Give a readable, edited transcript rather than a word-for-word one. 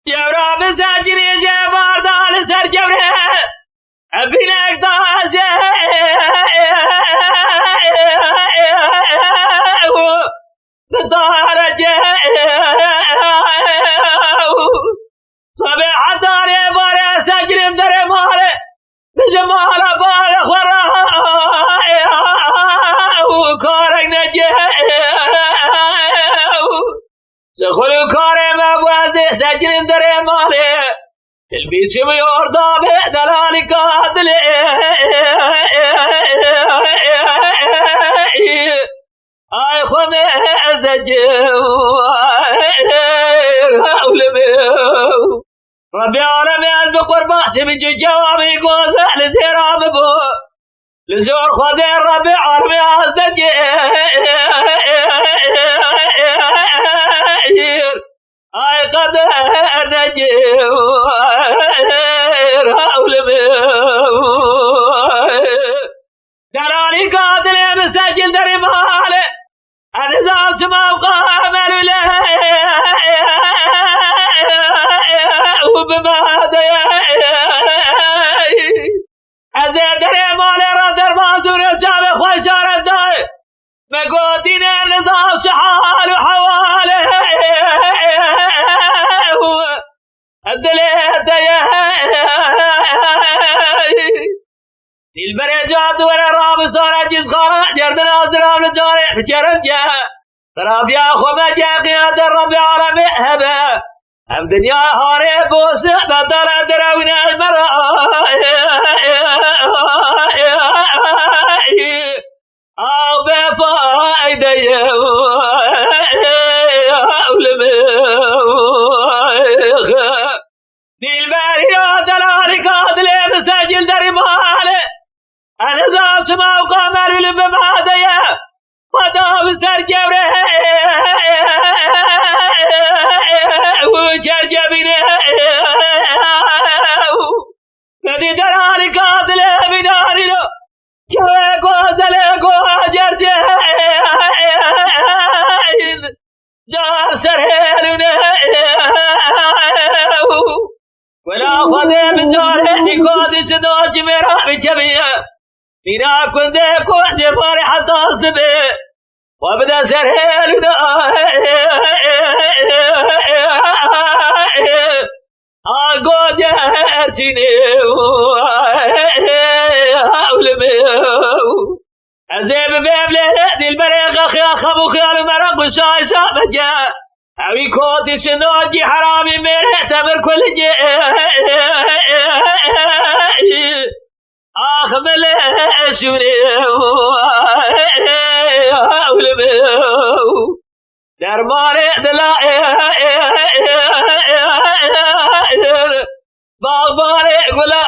جورا بسجني جبار دال سر جوره بينك داجه بدارجه صبيح داري باري سجن دري مالي بجمال باري خرا وكارك نجه دخلوا كاري مبوازي سجن دري مالي البيت شميور ضابع دلالي قاتلي اي خذ زجو ربي عالمي بقرباتي من جوامي قوزة لزيرام بو لزور خذي ربي عالمي عزجي اي قد نجيو دلالي قاتل مسجل دري مالي النظام سما وقامل له وبمهدي ازيد دري مالي ردر مازور جاب خوي شارد داي مقودين النظام شحال وحواله الدليل البريجات ولا راب صار جز خارج جردنا درام الجاري حجرن جاء تراب يا خو ما جاء قياد الرب العالمي هبا هم دنيا هاري بوس بدر درونا المرأة او بفايدة دي البريجات دلالي قاتل مسجل دري مالي أنا زال سما وقامر لبمادية قدام سر جبره وجر جبينه ندي دراني قاتله بداري له جوه قوزله قوه جرجه جار سرهلونه ولا خذي من جاره نقاضي سنوات مرا بجبيه فينا كنت كنت فرح تصبي وابدا سرهل اقعد ياتيني ازيب بيبله دي البريق اخي اخبو خيال مرق وشاي شامجه اوي كوتي شنوجي حرامي من اعتبر كل جي اخمل شوني درماني دلائي باغباري قلا